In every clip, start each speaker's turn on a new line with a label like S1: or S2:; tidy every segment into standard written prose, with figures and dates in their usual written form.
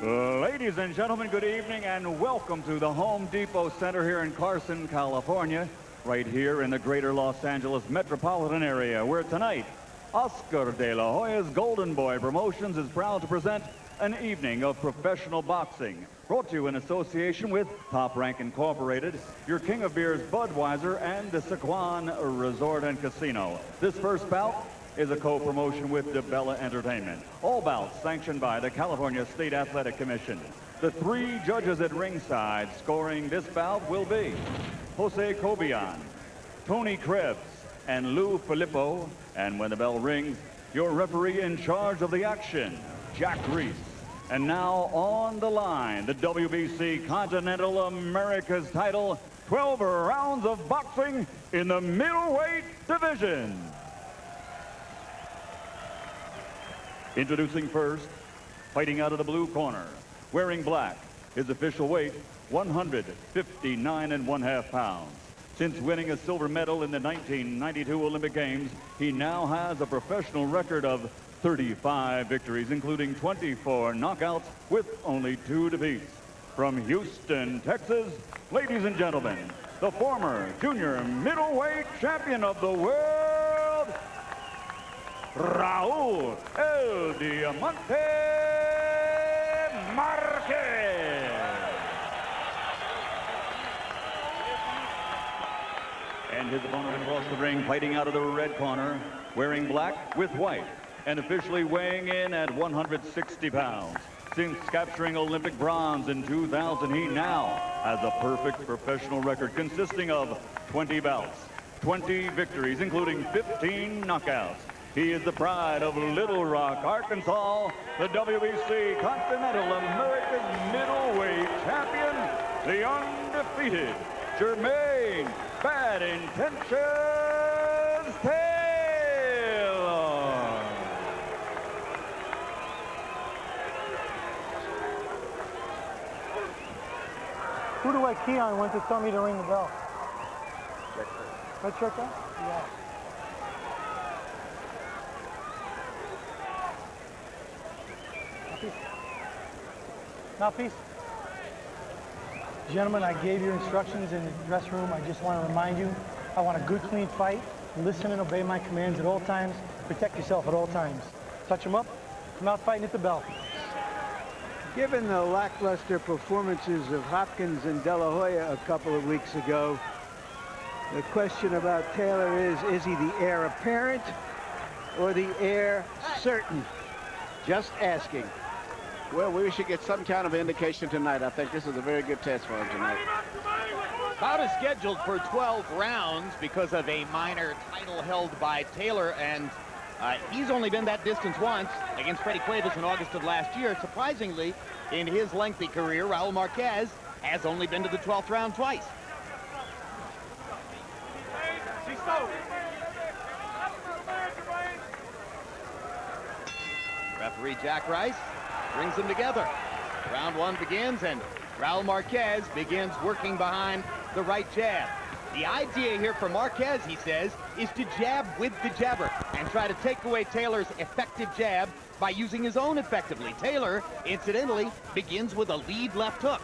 S1: Ladies and gentlemen, good evening and welcome to the Home Depot Center here in Carson, California, right here in the greater Los Angeles metropolitan area, where tonight, Oscar de la Hoya's Golden Boy Promotions is proud to present an evening of professional boxing, brought to you in association with Top Rank Incorporated, your king of beers Budweiser, and the Sequan Resort and Casino. This first bout is a co-promotion with DeBella Entertainment. All bouts sanctioned by the California State Athletic Commission. The three judges at ringside scoring this bout will be Jose Cobian, Tony Krebs, and Lou Filippo. And when the bell rings, your referee in charge of the action, Jack Reese. And now on the line, the WBC Continental America's title, 12 rounds of boxing in the middleweight division. Introducing first, fighting out of the blue corner, wearing black, his official weight, 159½ pounds. Since winning a silver medal in the 1992 Olympic Games, he now has a professional record of 35 victories, including 24 knockouts with only 2 defeats. From Houston, Texas, ladies and gentlemen, the former junior middleweight champion of the world, Raul El Diamante Marquez. And his opponent across the ring, fighting out of the red corner, wearing black with white, and officially weighing in at 160 pounds. Since capturing Olympic bronze in 2000, he now has a perfect professional record consisting of 20 bouts, 20 victories, including 15 knockouts. He is the pride of Little Rock, Arkansas, the WBC Continental American Middleweight Champion, the undefeated Jermaine Bad Intentions Taylor.
S2: Who do I key on when to tell me to ring the bell? Red shirt guy? Yeah. Mouthpiece. Gentlemen, I gave your instructions in the dressing room. I just want to remind you, I want a good, clean fight. Listen and obey my commands at all times. Protect yourself at all times. Touch them up, come out fighting at the bell.
S3: Given the lackluster performances of Hopkins and De La Hoya a couple of weeks ago, the question about Taylor is he the heir apparent or the heir certain? Just asking.
S4: Well, we should get some kind of indication tonight. I think this is a very good test for him tonight.
S5: Bout is scheduled for 12 rounds because of a minor title held by Taylor, and he's only been that distance once against Freddie Cuevas in August of last year. Surprisingly, in his lengthy career, Raul Marquez has only been to the 12th round twice. Referee Jack Rice brings them together. Round one begins, and Raul Marquez begins working behind the right jab. The idea here for Marquez, he says, is to jab with the jabber and try to take away Taylor's effective jab by using his own effectively. Taylor, incidentally, begins with a lead left hook.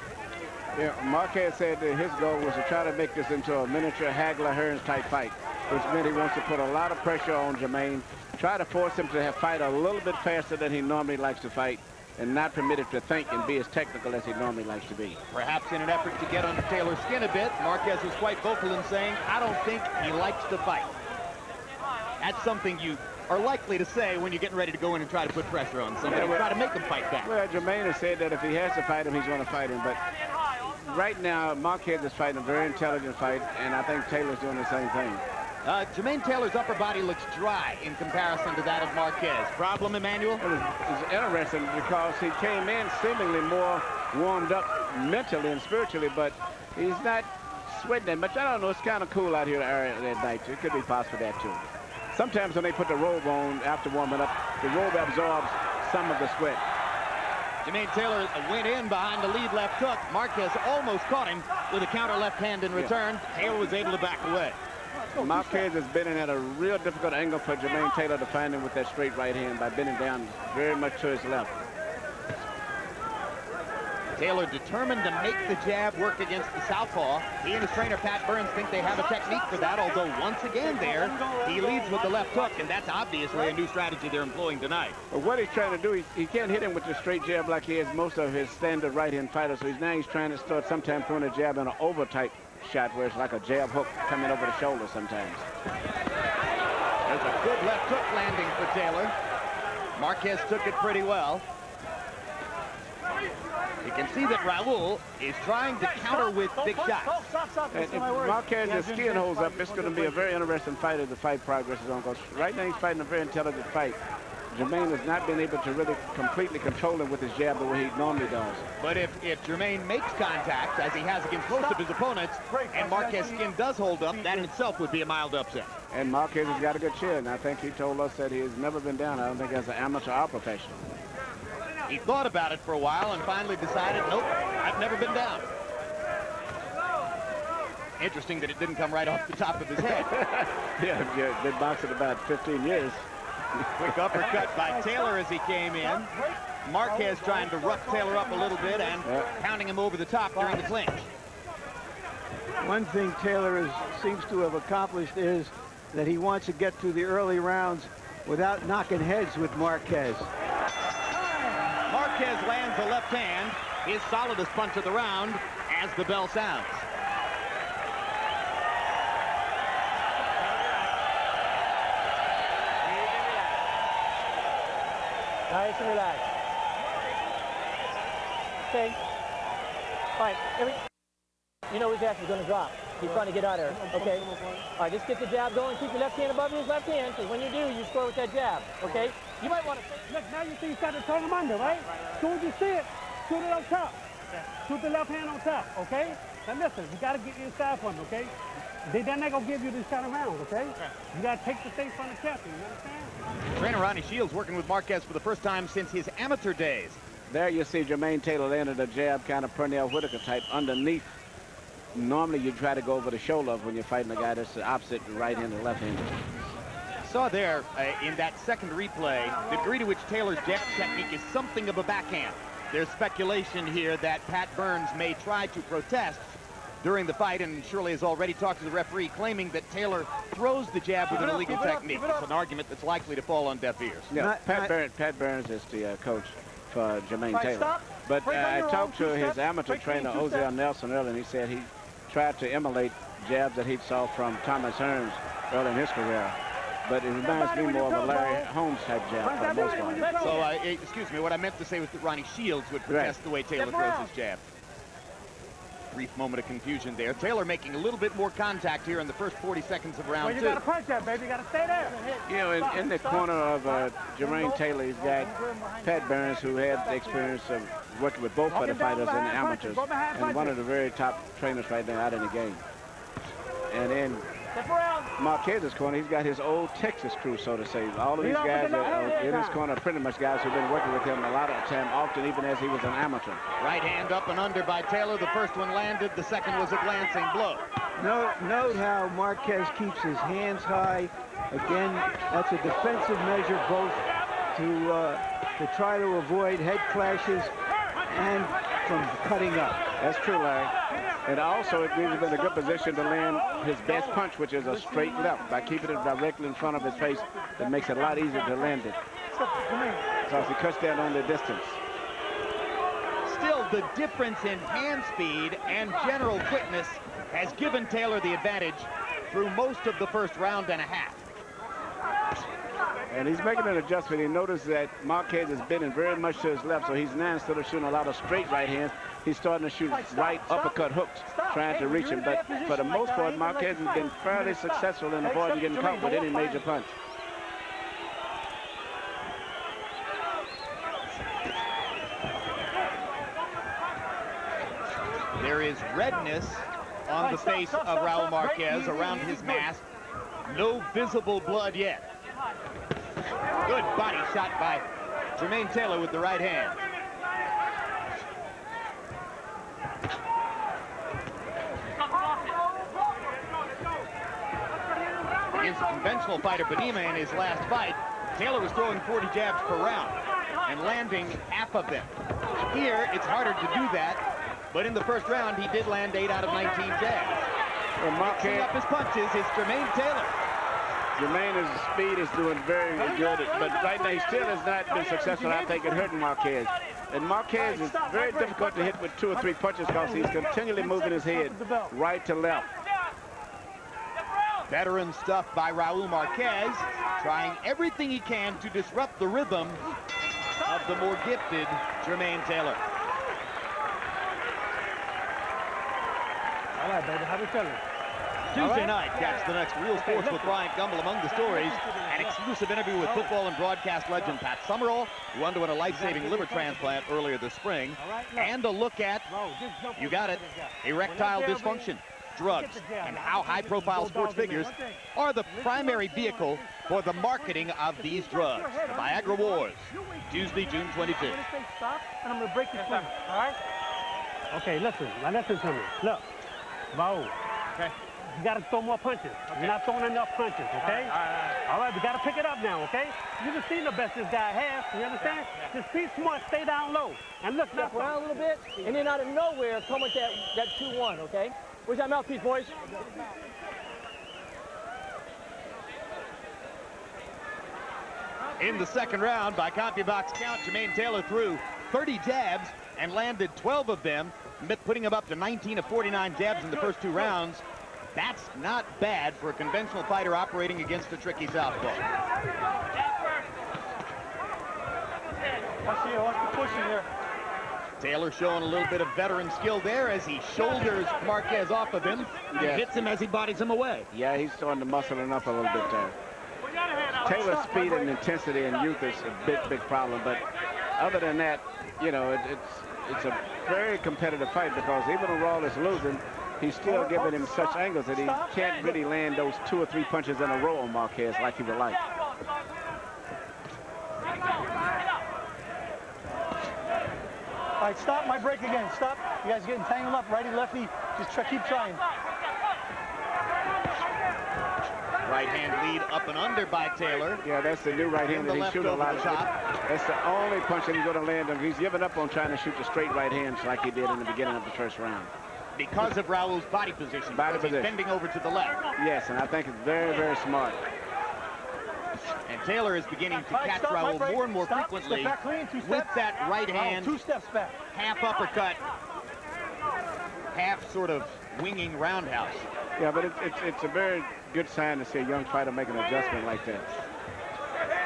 S4: Yeah, Marquez said that his goal was to try to make this into a miniature Hagler-Hearns type fight, which meant he wants to put a lot of pressure on Jermaine, try to force him to fight a little bit faster than he normally likes to fight, and not permit him to think and be as technical as he normally likes to be.
S5: Perhaps in an effort to get under Taylor's skin a bit, Marquez was quite vocal in saying, I don't think he likes to fight. That's something you are likely to say when you're getting ready to go in and try to put pressure on somebody, try to make him fight back.
S4: Well, Jermaine has said that if he has to fight him, he's going to fight him, but right now, Marquez is fighting a very intelligent fight, and I think Taylor's doing the same thing.
S5: Jermaine Taylor's upper body looks dry in comparison to that of Marquez. Problem, Emmanuel?
S4: Well, it's interesting because he came in seemingly more warmed up mentally and spiritually, but he's not sweating that much. I don't know. It's kind of cool out here at night. It could be possible that, too. Sometimes when they put the robe on after warming up, the robe absorbs some of the sweat.
S5: Jermaine Taylor went in behind the lead left hook. Marquez almost caught him with a counter left hand in return. Taylor was able to back away.
S4: Marquez has been in at a real difficult angle for Jermaine Taylor to find him with that straight right hand by bending down very much to his left.
S5: Taylor determined to make the jab work against the southpaw. He and his trainer, Pat Burns, think they have a technique for that, although once again there, he leads with the left hook, and that's obviously a new strategy they're employing tonight.
S4: But what he's trying to do, he can't hit him with the straight jab like he is most of his standard right-hand fighters, so he's trying to start sometimes throwing a jab in an over-type shot where it's like a jab hook coming over the shoulder sometimes.
S5: There's a good left hook landing for Taylor. Marquez took it pretty well. You can see that Raul is trying to counter with big shots.
S4: And if Marquez's skin holds up, it's going to be a very interesting fight as the fight progresses on. Because right now he's fighting a very intelligent fight. Jermaine has not been able to really completely control him with his jab the way he normally does.
S5: But if Jermaine makes contact, as he has against most of his opponents, and Marquez's skin does hold up, that in itself would be a mild upset.
S4: And Marquez has got a good chin. I think he told us that he has never been down. I don't think as an amateur or professional.
S5: He thought about it for a while and finally decided, nope, I've never been down. Interesting that it didn't come right off the top of his head.
S4: yeah, been boxing about 15 years.
S5: Quick uppercut by Taylor as he came in. Marquez trying to rough Taylor up a little bit and pounding him over the top during the clinch.
S3: One thing Taylor seems to have accomplished is that he wants to get through the early rounds without knocking heads with Marquez.
S5: Marquez lands a left hand, his solidest punch of the round, as the bell sounds.
S2: Nice and relaxed. Okay. All right. You know his ass is going to drop. He's trying to get out of there. Okay. All right, just get the jab going. Keep your left hand above his left hand. Because when you do, you score with that jab. Okay. You might want to.
S6: Look, now you see he's got to turn him under, right? As soon as you see it, shoot it up top. Shoot the left hand on top, okay? Now listen, you got to get inside for him, okay? They're not going to give you this kind of round, okay? You got to take the thing from the captain, you understand?
S5: Trainer Ronnie Shields working with Marquez for the first time since his amateur days.
S4: There you see Jermaine Taylor landed a jab, kind of Pernell Whitaker type underneath. Normally you try to go over the shoulder when you're fighting a guy that's the opposite right-handed, left-handed.
S5: Saw there in that second replay the degree to which Taylor's jab technique is something of a backhand. There's speculation here that Pat Burns may try to protest during the fight, and Shirley has already talked to the referee claiming that Taylor throws the jab with an illegal technique. It's an argument that's likely to fall on deaf ears.
S4: Yeah, Pat Burns is the coach for Jermaine Taylor. But I talked to his amateur trainer, Ozell Nelson, earlier, and he said he tried to emulate jabs that he saw from Thomas Hearns early in his career. But it reminds me more of a Larry Holmes type jab for the most part.
S5: So, excuse me, what I meant to say was that Ronnie Shields would protest the way Taylor throws his jab. Brief moment of confusion there. Taylor making a little bit more contact here in the first 40 seconds of round 2.
S6: You got to punch that, baby. You got to stay there.
S4: You know, in the corner of Jermaine Taylor, he's got Pat Burns, who had the experience of working with both of the fighters and the amateurs, and one of the very top trainers right now out in the game. And in Marquez's corner, he's got his old Texas crew, so to say. All of these guys are in his corner, pretty much guys who've been working with him a lot of the time, often even as he was an amateur.
S5: Right hand up and under by Taylor. The first one landed. The second was a glancing blow.
S3: Note how Marquez keeps his hands high. Again, that's a defensive measure both to try to avoid head clashes and from cutting up.
S4: That's true, Larry. And also, it leaves him in a good position to land his best punch, which is a straight left. By keeping it directly in front of his face, that makes it a lot easier to land it. Because he cuts down on the distance.
S5: Still, the difference in hand speed and general quickness has given Taylor the advantage through most of the first round and a half.
S4: And he's making an adjustment. He noticed that Marquez is bending very much to his left, so he's now, instead of shooting a lot of straight right hands, he's starting to shoot right uppercut hooks, trying to reach him. But for the most part, Marquez has been fairly successful in avoiding getting caught with any major punch.
S5: There is redness on the face of Raul Marquez around his mask. No visible blood yet. Good body shot by Jermaine Taylor with the right hand. Against a conventional fighter, Benima, in his last fight, Taylor was throwing 40 jabs per round and landing half of them. Here, it's harder to do that, but in the first round, he did land 8 out of 19 jabs.
S4: Well,
S5: Mixing
S4: Marquez,
S5: up his punches is Jermaine Taylor.
S4: Jermaine's speed is doing very good, but right now he still has not been successful, I think, at hurting Marquez. And Marquez is very difficult to hit with 2 or 3 punches because he's continually moving his head right to left.
S5: Veteran stuff by Raul Marquez, trying everything he can to disrupt the rhythm of the more gifted Jermaine Taylor.
S6: All right, baby, how we feeling?
S5: Tuesday night, catch the next Real Sports with Bryant Gumbel. Among the stories, an exclusive interview with football and broadcast legend Pat Summerall, who underwent a life-saving liver transplant earlier this spring, and a look at, you got it, erectile dysfunction, drugs, and how high-profile sports figures are the primary vehicle for the marketing of these drugs. The Viagra Wars, Tuesday, June 22.
S6: Stop, and I'm going to break your swing, all right? Okay, listen. Now listen to me. Look, Raul. Okay. You got to throw more punches. Okay. You're not throwing enough punches, okay? All right, we got to pick it up now, okay? You just seen the best this guy has, you understand? Just be smart, stay down low. And look,
S2: Step around a little bit, and then out of nowhere, come with that 2-1, okay? Where's that mouthpiece, boys?
S5: In the second round, by CompuBox count, Jermaine Taylor threw 30 jabs and landed 12 of them, putting him up to 19 of 49 jabs in the first 2 rounds. That's not bad for a conventional fighter operating against a tricky southpaw.
S6: Watch the pushing here.
S5: Taylor showing a little bit of veteran skill there as he shoulders Marquez off of him and hits him as he bodies him away.
S4: Yeah, he's starting to muscling up a little bit there. Taylor's speed and intensity and youth is a big problem, but other than that, you know, it's a very competitive fight because even when Raul is losing, he's still giving him such angles that he can't really land those 2 or 3 punches in a row on Marquez like he would like.
S6: All right, stop my break again. Stop. You guys getting tangled up, righty, lefty. Just keep trying.
S5: Right hand lead up and under by Taylor.
S4: Yeah, that's the new right hand that he's shooting a lot of. That's the only punch that he's going to land him. He's given up on trying to shoot the straight right hands like he did in the beginning of the first round.
S5: Because of Raul's body position. He's bending over to the left.
S4: Yes, and I think it's very smart.
S5: And Taylor is beginning to catch Raul more and more frequently with that right hand.
S6: 2 steps back.
S5: Half uppercut, half sort of winging roundhouse.
S4: Yeah, but it's a very good sign to see a young fighter make an adjustment like that.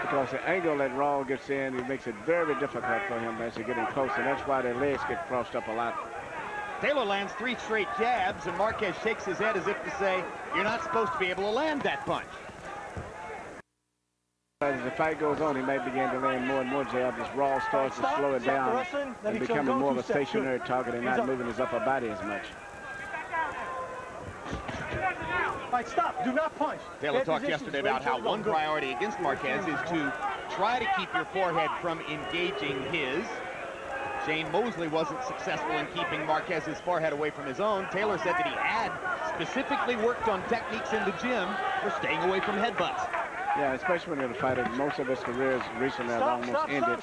S4: Because the angle that Raul gets in, it makes it very difficult for him as he's getting close, and that's why their legs get crossed up a lot.
S5: Taylor lands 3 straight jabs, and Marquez shakes his head as if to say, you're not supposed to be able to land that punch.
S4: As the fight goes on, he may begin to land more and more jabs as Raul starts to slow it down and becoming more of a stationary target and not moving his upper body as much.
S6: All right, stop. Do not punch.
S5: Taylor talked yesterday about how one priority against Marquez is to try to keep your forehead from engaging his. Shane Mosley wasn't successful in keeping Marquez's forehead away from his own. Taylor said that he had specifically worked on techniques in the gym for staying away from headbutts.
S4: Yeah, especially when you're a fighter. Most of his careers recently have almost ended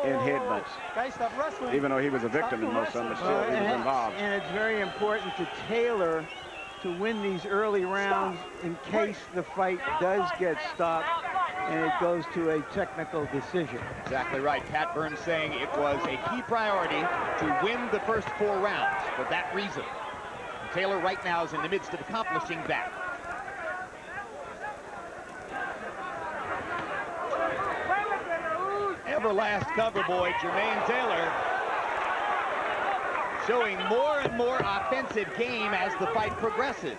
S4: in headbutts.
S6: Guys, stop wrestling.
S4: Even though he was a victim in most of them, but still he was involved.
S3: And it's very important to Taylor to win these early rounds in case the fight does get stopped and it goes to a technical decision.
S5: Exactly right. Pat Burns saying it was a key priority to win the first 4 rounds for that reason. And Taylor right now is in the midst of accomplishing that. Everlast cover boy Jermaine Taylor showing more and more offensive game as the fight progresses.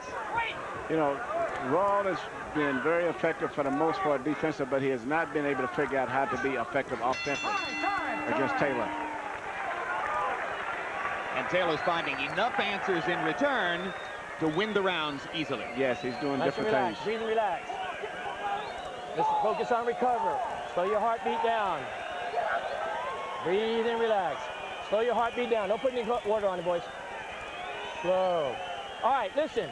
S4: You know, Raul has been very effective for the most part defensive, but he has not been able to figure out how to be effective offensively against Taylor.
S5: And Taylor's finding enough answers in return to win the rounds easily.
S4: Yes, he's doing different things.
S2: Breathe and relax. Just focus on recover. Slow your heartbeat down. Breathe and relax. Slow your heartbeat down. Don't put any water on it, boys. Slow. All right, listen.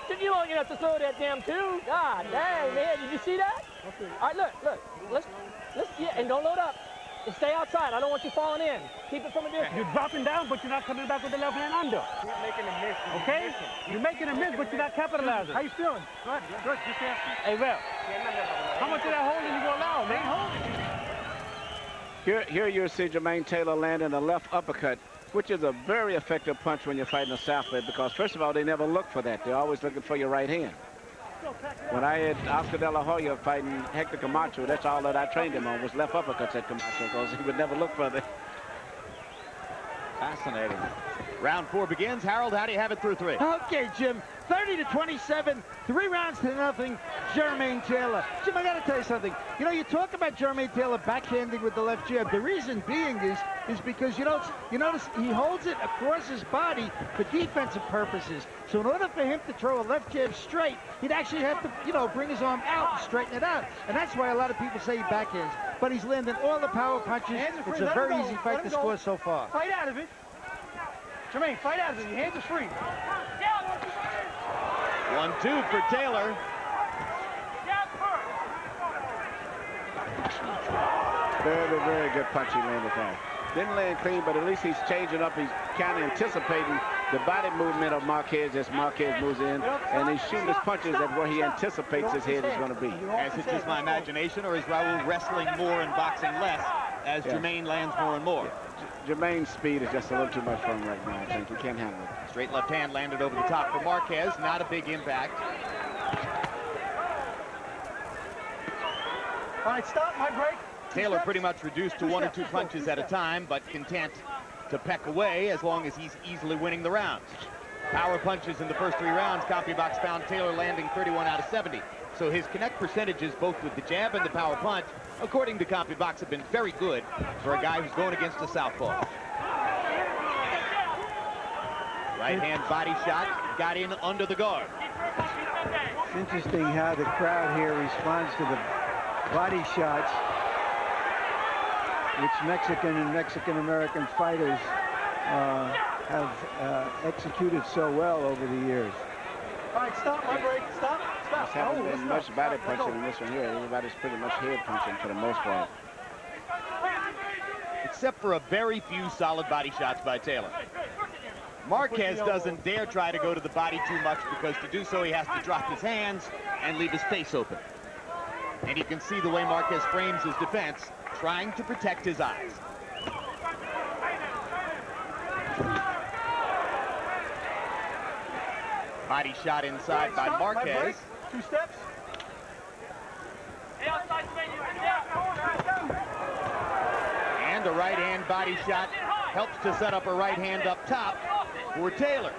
S2: Took you long enough to throw that damn 2. God dang, man. Did you see that? All right, look. Let's, yeah, and don't load up. Stay outside. I don't want you falling in. Keep it from a distance.
S6: You're dropping down, but you're not coming back with the left hand under.
S2: You're making a miss.
S6: Okay? You're making a miss, but you're not capitalizing. How you feeling? Good. Good. Just asking. Hey, Val. How much of that holding you gonna allow, man? Hold it.
S4: Here you see Jermaine Taylor landing a left uppercut, which is a very effective punch when you're fighting a southpaw, because first of all, they never look for that. They're always looking for your right hand. When I had Oscar De La Hoya fighting Hector Camacho, that's all that I trained him on was left uppercuts at Camacho, because he would never look for that.
S5: Fascinating. Round 4 begins. Harold, how do you have it through 3?
S7: Okay, Jim. 30-27, 3 rounds to nothing. Jermaine Taylor. Jim, I got to tell you something. You know, you talk about Jermaine Taylor backhanding with the left jab. The reason being is because you notice he holds it across his body for defensive purposes. So in order for him to throw a left jab straight, he'd actually have to, bring his arm out and straighten it out. And that's why a lot of people say he backhands. But he's landing all the power punches. It's a very easy fight to score so far.
S6: Fight out of it. Jermaine, fight out of it. Your hands are free.
S5: 1-2 for Taylor.
S4: Very, very good punch he landed there. Didn't land clean, but at least he's changing up. He's kind of anticipating the body movement of Marquez as Marquez moves in, and he's shooting his punches at where he anticipates his head is going to be.
S5: Is it just my imagination, or is Raul wrestling more and boxing less as Jermaine lands more and more?
S4: Jermaine's speed is just a little too much for him right now, I think. He can't handle it.
S5: Straight left hand landed over the top for Marquez. Not a big impact.
S6: All right, stop, my break.
S5: Taylor pretty much reduced to 1 or 2 punches at a time, but content to peck away as long as he's easily winning the rounds. Power punches in the first 3 rounds. CompuBox found Taylor landing 31 out of 70. So his connect percentages, both with the jab and the power punch, according to CompuBox, have been very good for a guy who's going against a southpaw. Right hand body shot, got in under the guard.
S3: It's interesting how the crowd here responds to the body shots, which Mexican and Mexican-American fighters have executed so well over the years.
S6: All right, stop, my break. Stop.
S4: There hasn't been much body punching in this one here. Everybody's pretty much head punching for the most part.
S5: Except for a very few solid body shots by Taylor. Marquez doesn't dare try to go to the body too much, because to do so he has to drop his hands and leave his face open. And you can see the way Marquez frames his defense, trying to protect his eyes. Body shot inside by Marquez.
S6: 2 steps.
S5: And a right hand body shot helps to set up a right hand up top for Taylor.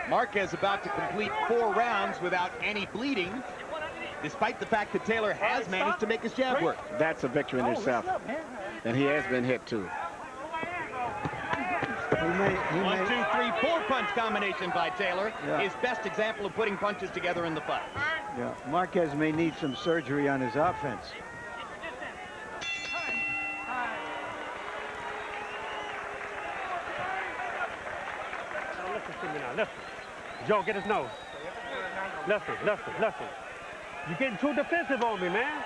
S5: Marquez about to complete 4 rounds without any bleeding, despite the fact that Taylor has managed to make his jab work.
S4: That's a victory in itself. And he has been hit too.
S3: He may,
S5: 1, 2, 3, 4 punch combination by Taylor.
S3: Yeah.
S5: His best example of putting punches together in the fight.
S3: yeah, Marquez may need some surgery on his offense.
S6: Listen to me now, listen. Joe, get his nose. Listen. You're getting too defensive on me, man.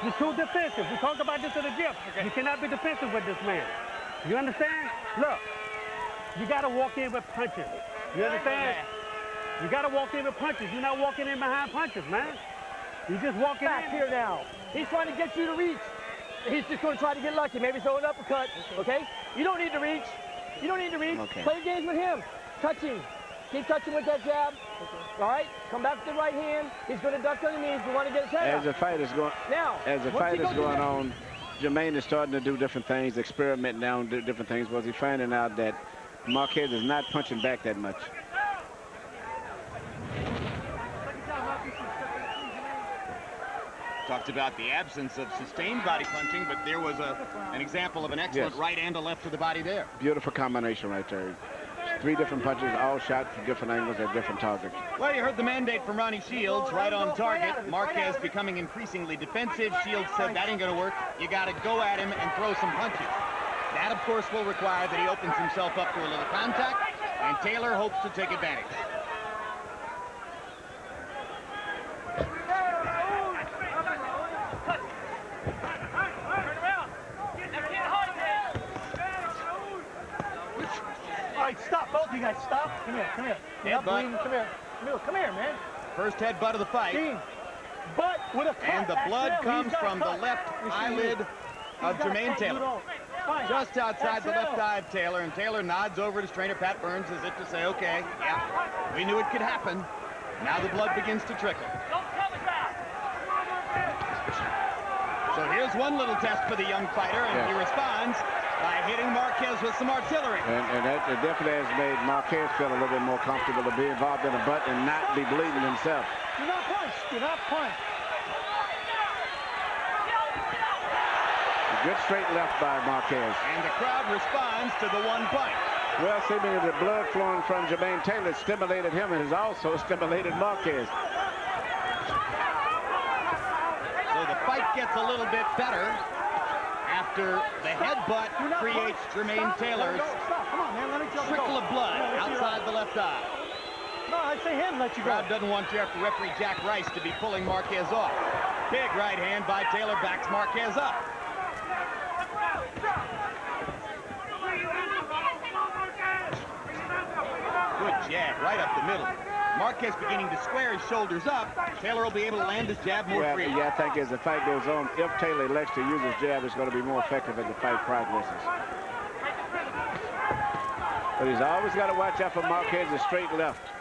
S6: You're too defensive. We talked about this in the gym. You cannot be defensive with this man. You understand? Look, you got to walk in with punches. You understand? You got to walk in with punches. You're not walking in behind punches, man. You're just walking
S2: Back here now. He's trying to get you to reach. He's just going to try to get lucky. Maybe throw an uppercut, okay? You don't need to reach. You don't need to reach.
S4: Okay.
S2: Play games with him. Touching. Keep touching with that jab. All right? Come back with the right hand. He's going to duck underneath. We want to get his head
S4: As
S2: up.
S4: the fight is going,
S2: Now,
S4: as the
S2: once
S4: fight
S2: he
S4: is
S2: goes
S4: going
S2: in there-
S4: on, Jermaine is starting to do different things, experimenting now and do different things. Was he finding out that Marquez is not punching back that much?
S5: Talked about the absence of sustained body punching, but there was an example of an excellent
S4: Yes.
S5: right and a left to the body there.
S4: Beautiful combination right there. 3 different punches, all shot from different angles at different targets.
S5: Well, you heard the mandate from Ronnie Shields, right on target. Marquez becoming increasingly defensive. Shields said that ain't going to work. You got to go at him and throw some punches. That, of course, will require that he opens himself up to a little contact, and Taylor hopes to take advantage.
S2: right, stop. Both of you guys, stop. Come here, come here. You're not bleeding. Come here. Come here, man.
S5: First headbutt of the fight.
S2: Dean, but with a cut.
S5: And the blood comes from the left eyelid of Jermaine Taylor. Just outside the left eye of Taylor, and Taylor nods over to trainer Pat Burns as if to say, okay, yeah, we knew it could happen. Now the blood begins to trickle. So here's one little test for the young fighter, and he responds by hitting Marquez with some artillery.
S4: And that definitely has made Marquez feel a little bit more comfortable to be involved in a butt and not be bleeding himself.
S2: Do not punch. Do not punch.
S4: Good straight left by Marquez.
S5: And the crowd responds to the one punch.
S4: Well, seemingly the blood flowing from Jermaine Taylor stimulated him and has also stimulated Marquez.
S5: So the fight gets a little bit better after the headbutt creates Jermaine Taylor's trickle of blood outside the left eye.
S2: No, I say him, let you go.
S5: Crowd doesn't want you after referee Jack Rice to be pulling Marquez off. Big right hand by Taylor backs Marquez up. Good jab right up the middle. Marquez beginning to square his shoulders up. Taylor will be able to land his jab more freely.
S4: Yeah, I think as the fight goes on, if Taylor elects to use his jab, it's going to be more effective as the fight progresses. But he's always got to watch out for Marquez's straight left.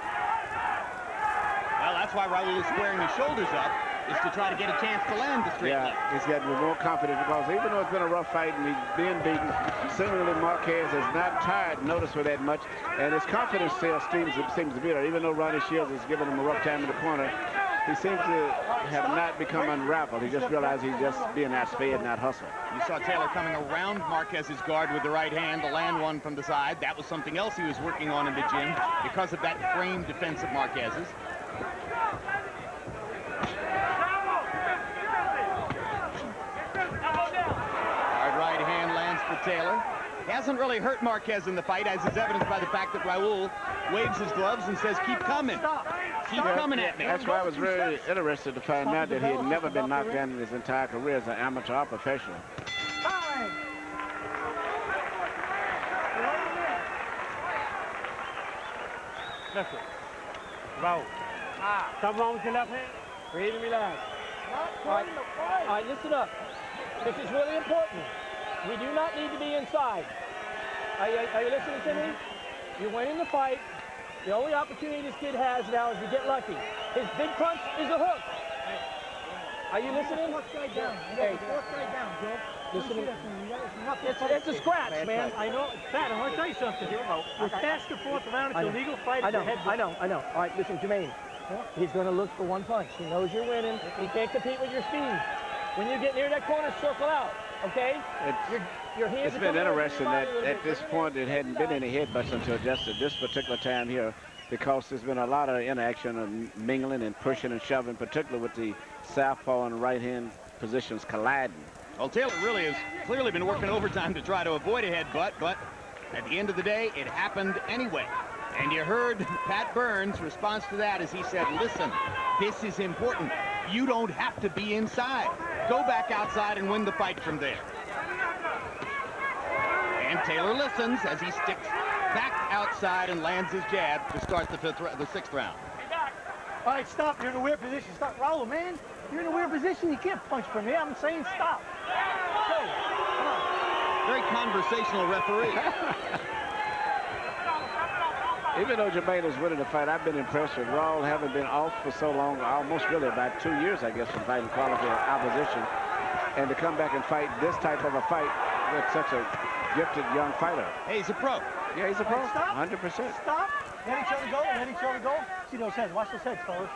S5: Well, that's why Raul is squaring his shoulders up, is to try to get a chance to land the straight left.
S4: He's getting more confident because even though it's been a rough fight and he's been beaten, seemingly Marquez has not tired noticeably that much, and his confidence still seems to be there. Even though Ronnie Shields is giving him a rough time in the corner, he seems to have not become unraveled. He just realized he's just being outsped, not hustled.
S5: You saw Taylor coming around Marquez's guard with the right hand to land one from the side. That was something else he was working on in the gym because of that frame defense of Marquez's. Right hand lands for Taylor. He hasn't really hurt Marquez in the fight, as is evidenced by the fact that Raul waves his gloves and says, keep coming. Keep coming at me.
S4: That's why I was very interested to find out that he had never been knocked down in his entire career as an amateur or professional.
S6: That's it. Raul. Something wrong with your left hand?
S2: Breathe and relax. All right, listen up. This is really important. We do not need to be inside. Are you listening to me? You're winning the fight. The only opportunity this kid has now is to get lucky. His big punch is a hook. Are you listening? Hey, listen. It's a scratch, man.
S6: I know. Pat, I want to tell you something. We're past the fourth round. It's a legal fight.
S2: I know. All right, listen, Jermaine. He's going to look for one punch. He knows you're winning. He can't compete with your speed. When you get near that corner, circle out, okay? Your hands
S4: It's been interesting that at this point it hadn't been any headbutts until just at this particular time here, because there's been a lot of interaction and mingling and pushing and shoving, particularly with the southpaw and right hand positions colliding.
S5: Well, Taylor really has clearly been working overtime to try to avoid a headbutt, but at the end of the day, it happened anyway. And you heard Pat Burns' response to that as he said, listen, this is important. You don't have to be inside. Go back outside and win the fight from there. And Taylor listens as he sticks back outside and lands his jab to start the sixth round.
S2: All right, stop. You're in a weird position. Stop. Raul, man. You're in a weird position. You can't punch from here. I'm saying stop. Okay.
S5: Very conversational referee.
S4: Even though Jermaine is winning the fight, I've been impressed with Raul having been off for so long, almost really about 2 years, I guess, from fighting quality opposition, and to come back and fight this type of a fight with such a gifted young fighter.
S5: Hey, he's a pro.
S4: Yeah, he's a pro,
S2: Stop.
S4: 100%.
S2: Stop. Let each other go. Let each other go. See those heads. Watch those heads, fellas.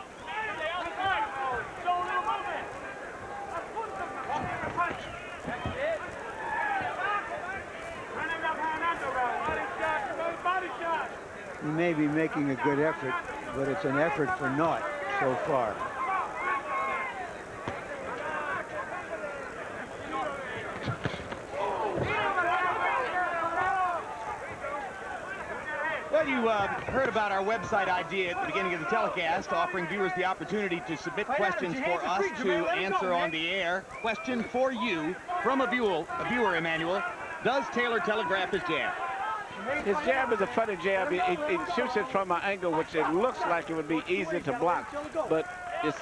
S3: He may be making a good effort, but it's an effort for naught so far.
S5: Well, you heard about our website idea at the beginning of the telecast, offering viewers the opportunity to submit questions for us to answer on the air. Question for you from a viewer, Emmanuel. Does Taylor telegraph his jab?
S4: His jab is a funny jab. He shoots it from an angle which it looks like it would be easy to block, but it's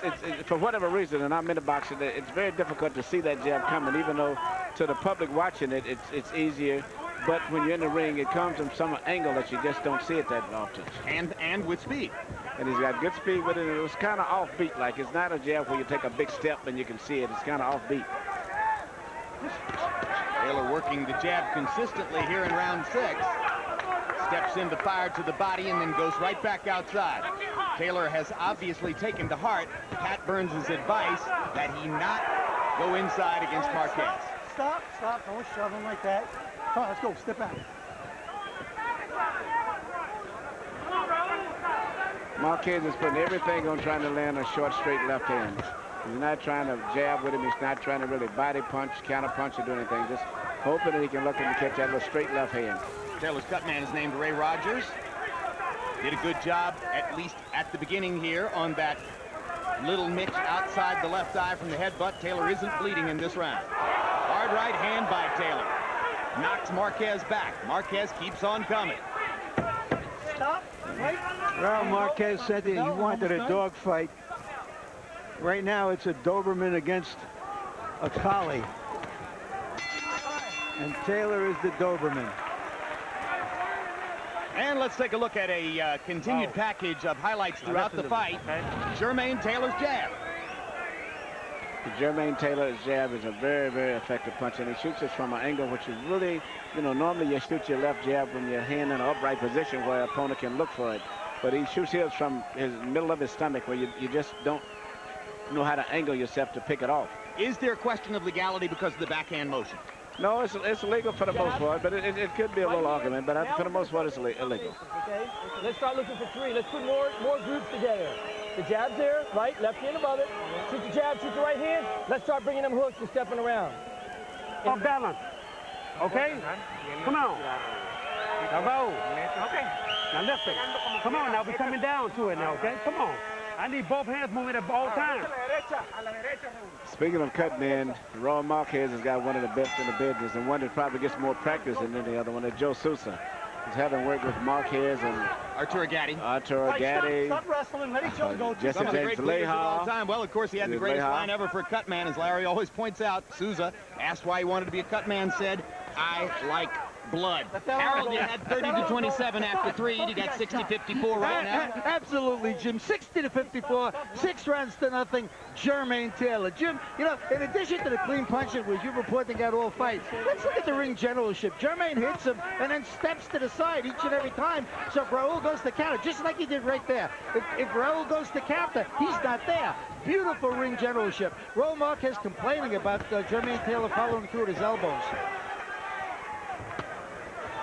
S4: for whatever reason, and I'm into boxing, it's very difficult to see that jab coming, even though to the public watching it, it's easier. But when you're in the ring, it comes from some angle that you just don't see it that often.
S5: And with speed.
S4: And he's got good speed with it. It was kind of offbeat. Like, it's not a jab where you take a big step and you can see it. It's kind of offbeat.
S5: Taylor working the jab consistently here in round 6. Steps in to fire to the body and then goes right back outside. Taylor has obviously taken to heart Pat Burns' advice that he not go inside against Marquez.
S6: Stop. Don't shove him like that. Come on, let's go. Step out.
S4: Marquez is putting everything on trying to land a short, straight left hand. He's not trying to jab with him. He's not trying to really body punch, counter punch, or do anything. Just hoping that he can look and catch that little straight left hand.
S5: Taylor's cut man is named Ray Rogers. Did a good job, at least at the beginning here, on that little niche outside the left eye from the headbutt. Taylor isn't bleeding in this round. Hard right hand by Taylor. Knocks Marquez back. Marquez keeps on coming.
S6: Stop. Wait.
S3: Raul Marquez said that he wanted a dogfight. Right now, it's a Doberman against a collie. And Taylor is the Doberman.
S5: And let's take a look at a continued package of highlights throughout the fight. Jermaine Taylor's jab.
S4: Jermaine Taylor's jab is a very, very effective punch, and he shoots it from an angle which is really, you know, normally you shoot your left jab from your hand in an upright position where an opponent can look for it. But he shoots his from his middle of his stomach where you just don't know how to angle yourself to pick it off.
S5: Is there a question of legality because of the backhand motion?
S4: No, it's illegal for the most part, but it could be a little argument, but for the most part, it's illegal.
S2: Okay, let's start looking for 3. Let's put more groups together. The jab's there, right, left hand above it. Shoot the jab, shoot the right hand. Let's start bringing them hooks and stepping around.
S6: Off balance. Okay? Come on. Now go. Okay. Now listen. Come on now, we're coming down to it now, okay? Come on. I need both hands moving at all times.
S4: Speaking of cut men, Raul Marquez has got one of the best in the business, and one that probably gets more practice than any other one, is Joe Sousa. He's having worked with Marquez and
S5: Arturo Gatti.
S6: Stop wrestling. Let each other go.
S4: Jesse
S5: Some of the
S4: James
S5: great leaders of all
S4: Leha.
S5: time. Well, of course, he had the greatest line ever for a cut man, as Larry always points out. Sousa, asked why he wanted to be a cut man, said, "I like blood." Harold, you had 30-27 after 3. You got 60-54 right now.
S7: Absolutely, Jim. 60-54, 6 rounds to nothing. Jermaine Taylor. Jim, you know, in addition to the clean punch that was you reporting out all fight, let's look at the ring generalship. Jermaine hits him and then steps to the side each and every time. So if Raul goes to counter, just like he did right there. If Raul goes to counter, he's not there. Beautiful ring generalship. Raul Marquez complaining about Jermaine Taylor following through with his elbows.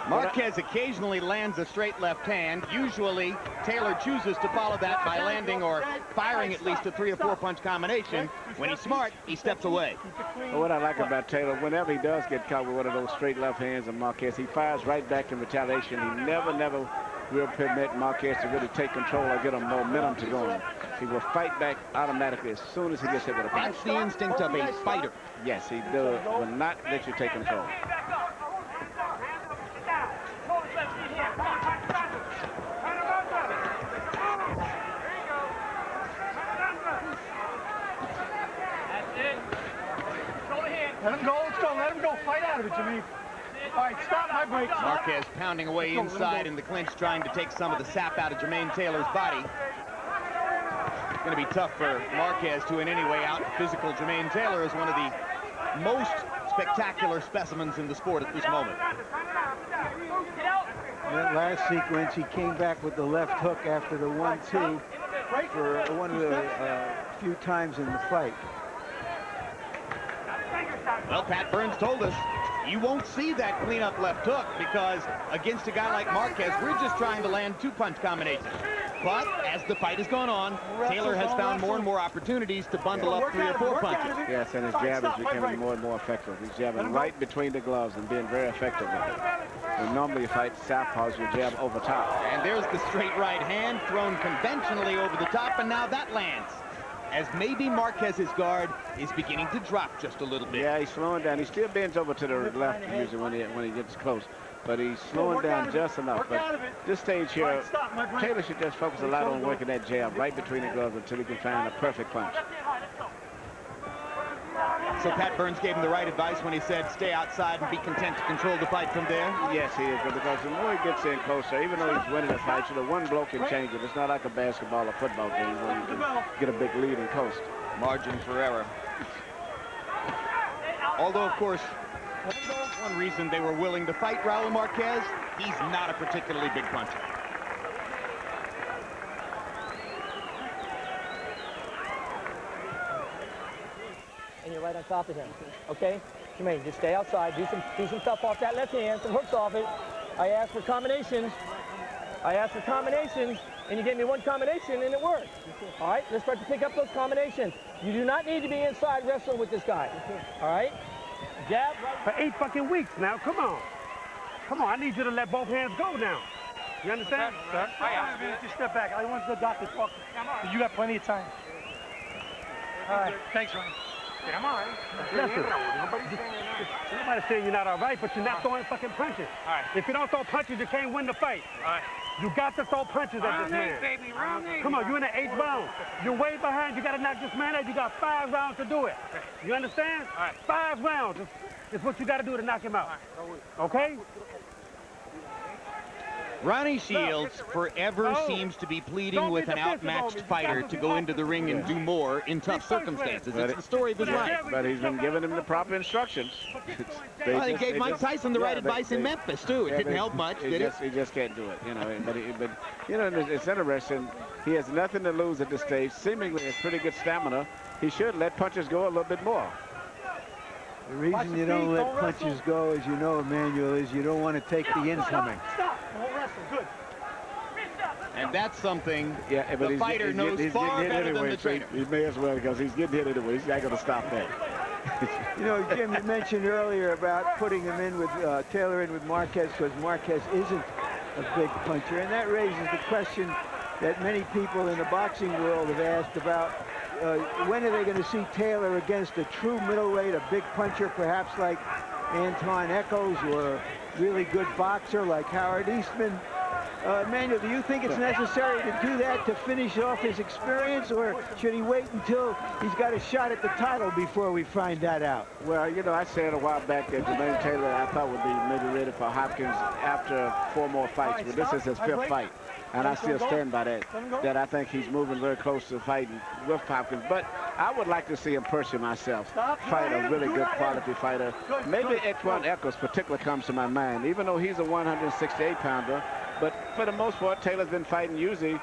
S5: Marquez occasionally lands a straight left hand. Usually, Taylor chooses to follow that by landing or firing at least a 3 or 4 punch combination. When he's smart, he steps away.
S4: Well, what I like about Taylor, whenever he does get caught with one of those straight left hands of Marquez, he fires right back in retaliation. He never will permit Marquez to really take control or get a momentum to go on. He will fight back automatically as soon as he gets hit with a punch.
S5: That's the instinct of a fighter.
S4: Yes, he will not let you take control.
S6: Let him go. Let's go. Let him go. Fight out of it, Jimmy. All right, stop my break.
S5: Marquez pounding away inside in the clinch, trying to take some of the sap out of Jermaine Taylor's body. It's going to be tough for Marquez to in any way out physical Jermaine Taylor is one of the most spectacular specimens in the sport at this moment.
S3: That last sequence, he came back with the left hook after the 1-2 for one of the few times in the fight.
S5: Well, Pat Burns told us you won't see that cleanup left hook because against a guy like Marquez, we're just trying to land 2-punch combinations. But as the fight has gone on, Taylor has found more and more opportunities to bundle up 3 or 4 punches.
S4: Yes, and his jab is becoming more and more effective. He's jabbing right between the gloves and being very effective with it. When normally you fight southpaws, you jab over top.
S5: And there's the straight right hand thrown conventionally over the top, and now that lands. as maybe Marquez's guard is beginning to drop just a little bit.
S4: Yeah, he's slowing down. He still bends over to the left usually when he gets close. But he's slowing down just enough. But this stage here, Taylor should just focus a lot on working that jab right between the gloves until he can find a perfect punch.
S5: So Pat Burns gave him the right advice when he said stay outside and be content to control the fight from there?
S4: Yes, he is, because the more he gets in closer, even though he's winning the fight, one blow can change it. It's not like a basketball or football game where you can get a big lead and coast.
S5: Margin for error. Although, of course, one reason they were willing to fight Raul Marquez, he's not a particularly big puncher.
S2: And you're right on top of him, okay? Jermaine, just stay outside, do some stuff off that left hand, some hooks off it. I asked for combinations. And you gave me one combination, and it worked. All right, let's start to pick up those combinations. You do not need to be inside wrestling with this guy. All right? Jab, right.
S6: For 8 fucking weeks now, come on. Come on, I need you to let both hands go now. You understand?
S8: Sir? Just step back. I want the doctor to talk. You got plenty of time. All right. Thanks, Ryan. Come on.
S6: Listen, nobody's saying you're not all right, but you're not throwing fucking punches.
S8: All right.
S6: If you don't throw punches, you can't win the fight.
S8: All right.
S6: You got to throw punches at this man.
S8: Baby,
S6: Come on, you're in the 8th round. You're way behind. You got to knock this man out. You got 5 rounds to do it. You understand?
S8: All right.
S6: 5 rounds. It's what you got to do to knock him out. Okay?
S5: Ronnie Shields forever seems to be pleading with an outmatched fighter to go into the ring and do more in tough circumstances. It's the story of his life.
S4: But he's been giving him the proper instructions.
S5: They gave Mike Tyson the right advice in Memphis, too. It didn't help much, did it?
S4: He just can't do it, you know. But you know, it's interesting. He has nothing to lose at this stage. Seemingly has pretty good stamina. He should let punches go a little bit more.
S3: The reason you don't let punches go, as you know, Emmanuel, is you don't want to take the incoming.
S8: Stop. Don't wrestle. Good.
S5: And that's something
S4: but
S5: the fighter knows far better than the trainer.
S4: He may as well, because he's getting hit anyway. He's not going to stop that.
S3: You know, Jim, you mentioned earlier about putting him in with Taylor in with Marquez, because Marquez isn't a big puncher, and that raises the question that many people in the boxing world have asked about. When are they going to see Taylor against a true middleweight, a big puncher, perhaps like Anton Echoes, or a really good boxer like Howard Eastman? Emmanuel, do you think it's necessary to do that to finish off his experience, or should he wait until he's got a shot at the title before we find that out?
S4: Well, you know, I said a while back that Jermaine Taylor, I thought, would be maybe ready for Hopkins after 4 more fights, but this is his 5th fight. And I still stand by that, that I think he's moving very close to fighting with Hopkins. But I would like to see him personally myself fight a really good quality fighter. Maybe Antoine Echoes particularly comes to my mind, even though he's a 168-pounder. But for the most part, Taylor's been fighting usually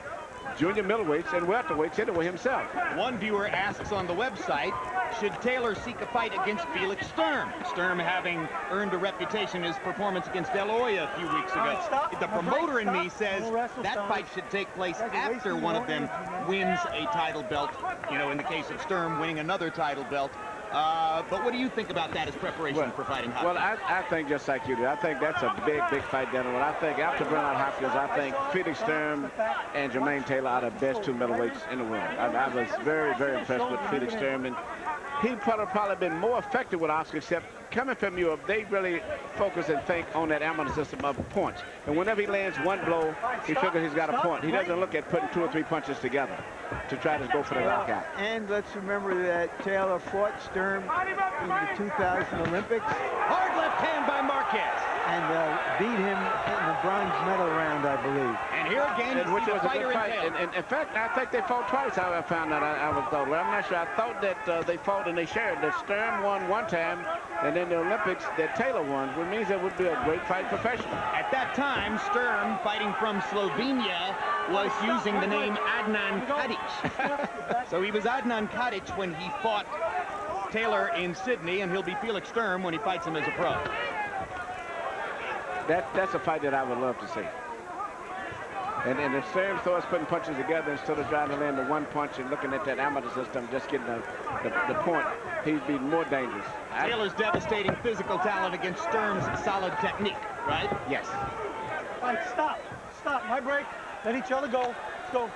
S4: junior middleweights and welterweights anyway himself.
S5: One viewer asks on the website, should Taylor seek a fight against Felix Sturm? Sturm having earned a reputation in his performance against De La Hoya a few weeks ago. The promoter in me says that fight should take place after one of them wins a title belt. You know, in the case of Sturm winning another title belt. But what do you think about that as preparation for fighting Hopkins?
S4: Well, I think just like you do. I think that's a big, big fight down the road. I think after Bernard Hopkins, I think Felix Sturm and Jermaine Taylor are the best 2 middleweights in the world. I was very, very impressed with Felix Sturm, and he probably been more effective with Oscar, except coming from Europe, they really focus and think on that amateur system of points. And whenever he lands one blow, he figures he's got a point. He doesn't look at putting 2 or 3 punches together to try to go for the knockout.
S3: And let's remember that Taylor fought Sturm in the 2000 Olympics.
S5: Hard left hand by Marquez.
S3: And beat him in the bronze medal round, I believe.
S5: And here again,
S4: which was a good fight. And in fact, I think they fought twice. I found out. I was told. I'm not sure. I thought that they fought and they shared. That Sturm won one time, and then the Olympics that Taylor won, which means it would be a great fight professional.
S5: At that time, Sturm, fighting from Slovenia, was using the name Adnan Kadic. So he was Adnan Kadic when he fought Taylor in Sydney, and he'll be Felix Sturm when he fights him as a pro.
S4: That's a fight that I would love to see. And if Sturm starts putting punches together instead of trying to land the one punch and looking at that amateur system, just getting the point, he'd be more dangerous.
S5: Taylor's devastating physical talent against Sturm's solid technique, right?
S4: Yes.
S8: All right, stop. Stop. My break. Let each other go. Let's go.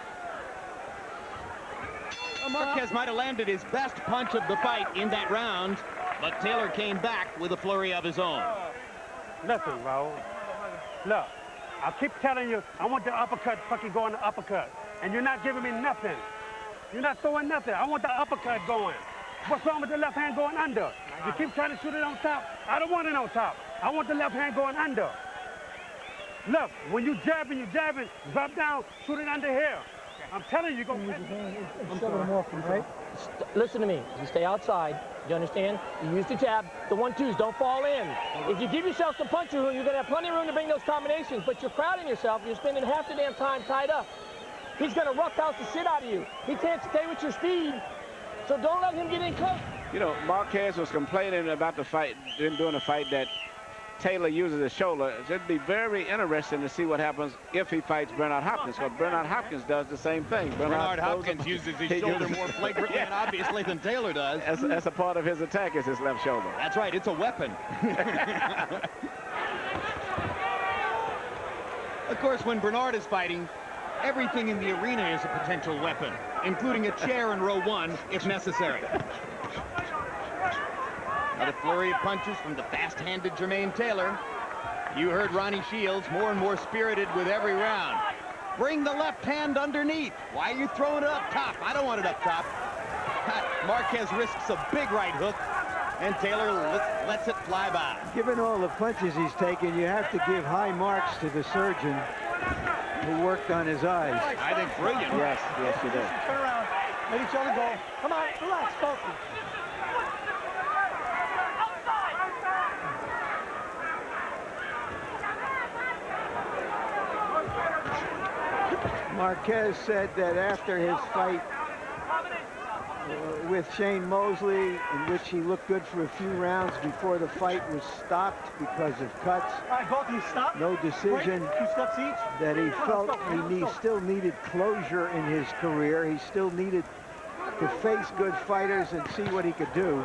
S5: Well, Marquez might have landed his best punch of the fight in that round, but Taylor came back with a flurry of his own.
S6: Listen, Raul. Look, I keep telling you, I want the uppercut fucking going to uppercut. And you're not giving me nothing. You're not throwing nothing. I want the uppercut going. What's wrong with the left hand going under? You keep trying to shoot it on top. I don't want it on top. I want the left hand going under. Look, when you jabbing, drop down, shoot it under here. I'm telling you, you're going to
S2: Listen to me. You stay outside. You understand? You use the jab. The 1-2s don't fall in. If you give yourself some punch room, you're going to have plenty of room to bring those combinations, but you're crowding yourself. You're spending half the damn time tied up. He's going to roughhouse the shit out of you. He can't stay with your speed, so don't let him get in close.
S4: You know, Marquez was complaining about the fight, during the fight, that Taylor uses his shoulder. It'd be very interesting to see what happens if he fights Bernard Hopkins, because Bernard Hopkins does the same thing.
S5: Bernard Hopkins uses his shoulder more flagrantly and obviously than Taylor does.
S4: As a part of his attack is his left shoulder.
S5: That's right, it's a weapon. Of course, when Bernard is fighting, everything in the arena is a potential weapon, including a chair in row 1 if necessary. Another flurry of punches from the fast-handed Jermaine Taylor. You heard Ronnie Shields, more and more spirited with every round. Bring the left hand underneath. Why are you throwing it up top? I don't want it up top. Marquez risks a big right hook, and Taylor lets it fly by.
S3: Given all the punches he's taken, you have to give high marks to the surgeon who worked on his eyes.
S5: I think brilliant.
S4: Yes, you did.
S8: Turn around. Let each other go. Come on, relax, focus.
S3: Marquez said that after his fight with Shane Mosley, in which he looked good for a few rounds before the fight was stopped because of cuts,
S8: All right, both of you stop.
S3: no decision,
S8: Break. 2 steps each.
S3: that he felt he still needed closure in his career. He still needed to face good fighters and see what he could do.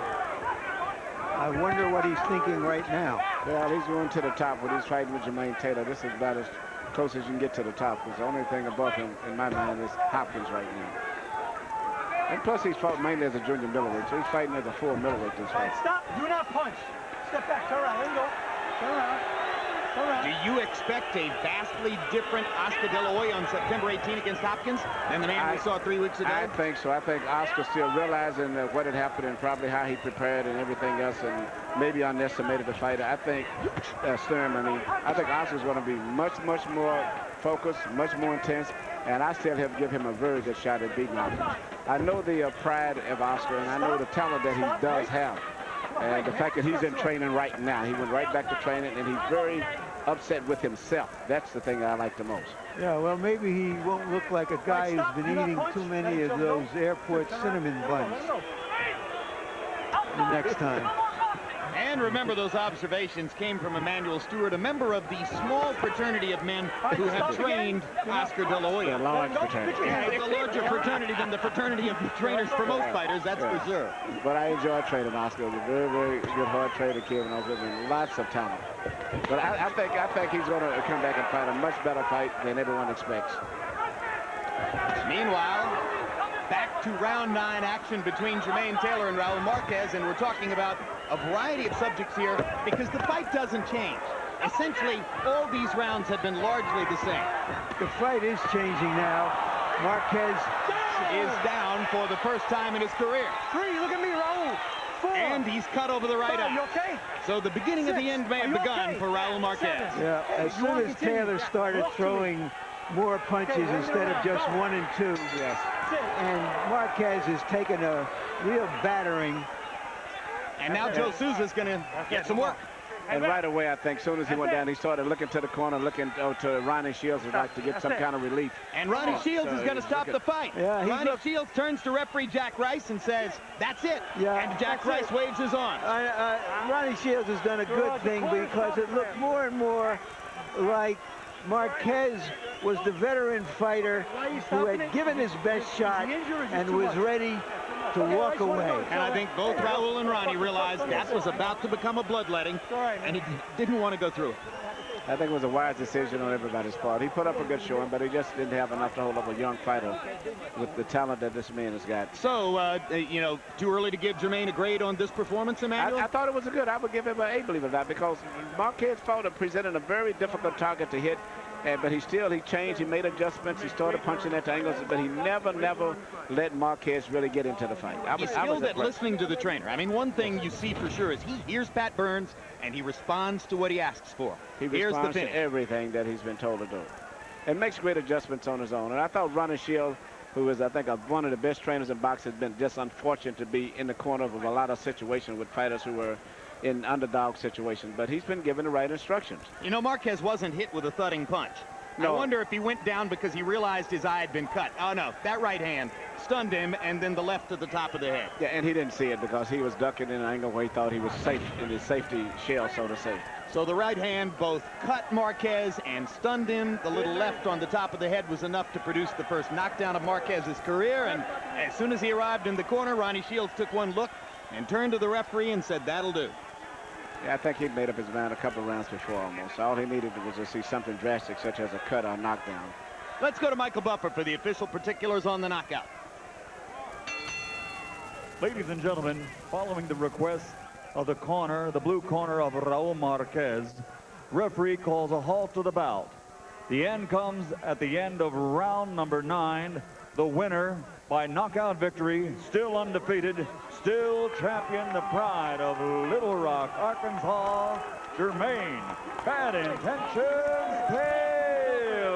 S3: I wonder what he's thinking right now.
S4: Well, he's going to the top when he's fighting with Jermaine Taylor. This is about as close as you can get to the top, because the only thing above him, in my mind, is Hopkins right now. And plus, he's fought mainly as a junior middleweight, so he's fighting as a full middleweight this
S8: All right,
S4: fight.
S8: stop. Do not punch. Step back. Turn around. There you go. Turn around. Turn around.
S5: Do you expect a vastly different Oscar De La Hoya on September 18 against Hopkins than the man we saw 3 weeks ago?
S4: I think so. I think Oscar still realizing what had happened and probably how he prepared and everything else, and maybe underestimated the fighter. I think I think Oscar's going to be much more focused, much more intense, and I still have to give him a very good shot at beating Hopkins. I know the pride of Oscar, and I know the talent that he does have. And the fact that he's in training right now, he went right back to training, and he's very upset with himself. That's the thing that I like the most.
S3: Yeah, well, maybe he won't look like a guy who's been eating too many of those airport cinnamon buns the next time.
S5: And remember, those observations came from Emmanuel Stewart, a member of the small fraternity of men who have trained Oscar De La Hoya.
S4: A large fraternity.
S5: Yeah, it's a larger fraternity than the fraternity of trainers for most fighters, that's for sure.
S4: But I enjoy training Oscar. He's a very good hard trainer kid, and lots of talent. But I think he's going to come back and fight a much better fight than everyone expects.
S5: Meanwhile, back to round 9 action between Jermaine Taylor and Raul Marquez, and we're talking about a variety of subjects here because the fight doesn't change. Essentially, all these rounds have been largely the same.
S3: The fight is changing now. Marquez
S5: is down for the first time in his career.
S8: 3, look at me, Raul. 4.
S5: And he's cut over the right
S8: 5, you
S5: eye.
S8: okay?
S5: So the beginning of the end may have
S8: Are you
S5: begun
S8: okay?
S5: for Raul Marquez.
S8: 7.
S3: Yeah, as
S8: You
S3: soon
S8: wanna
S3: as
S8: continue?
S3: Taylor started
S8: Walk to me.
S3: throwing more punches instead of just 1 and 2,
S4: Yes.
S3: and Marquez has taken a real battering.
S5: And now Joe Souza's going to get some work.
S4: And right away, I think, as soon as he went down, he started looking to the corner, looking to Ronnie Shields, would like to get some kind of relief.
S5: And Ronnie Shields
S4: so
S5: is going to
S4: he's
S5: stop
S4: looking-
S5: the fight.
S3: Yeah, he
S5: Ronnie
S3: looked-
S5: Shields turns to referee Jack Rice and says, that's it.
S3: Yeah,
S5: And Jack
S3: that's
S5: Rice
S3: it.
S5: waves his arm.
S3: Ronnie Shields has done a good thing because it looked more and more like Marquez was the veteran fighter who had given his best shot and was ready to walk away.
S5: And I think both Raul and Ronnie realized that was about to become a bloodletting, and he didn't want to go through it.
S4: I think it was a wise decision on everybody's part. He put up a good showing, but he just didn't have enough to hold up a young fighter with the talent that this man has got.
S5: So, you know, too early to give Jermaine a grade on this performance, Emmanuel?
S4: I thought it was good. I would give him an A, believe it or not, because Marquez fought and presented a very difficult target to hit. But he changed, he made adjustments, he started punching at the angles, but he never let Marquez really get into the fight.
S5: He's skilled at listening to the trainer. I mean, one thing you see for sure is he hears Pat Burns, and he responds to what he asks for.
S4: He responds to everything that he's been told to do. And makes great adjustments on his own. And I thought Ronnie Shield, who is, I think, one of the best trainers in boxing, has been just unfortunate to be in the corner of a lot of situations with fighters who were in underdog situations, but he's been given the right instructions.
S5: You know, Marquez wasn't hit with a thudding punch. No. I wonder if he went down because he realized his eye had been cut. Oh, no, that right hand stunned him, and then the left to the top of the head.
S4: Yeah, and he didn't see it because he was ducking in an angle where he thought he was safe in his safety shell, so to say.
S5: So the right hand both cut Marquez and stunned him. The little left on the top of the head was enough to produce the first knockdown of Marquez's career, and as soon as he arrived in the corner, Ronnie Shields took one look and turned to the referee and said, "That'll do."
S4: Yeah, I think he'd made up his mind a couple of rounds before almost. All he needed was to see something drastic, such as a cut or a knockdown.
S5: Let's go to Michael Buffer for the official particulars on the knockout.
S1: Ladies and gentlemen, following the request of the blue corner of Raul Marquez, referee calls a halt to the bout. The end comes at the end of round number 9. The winner by knockout victory, still undefeated, still champion, the pride of Little Rock, Arkansas, Jermaine Bad Intentions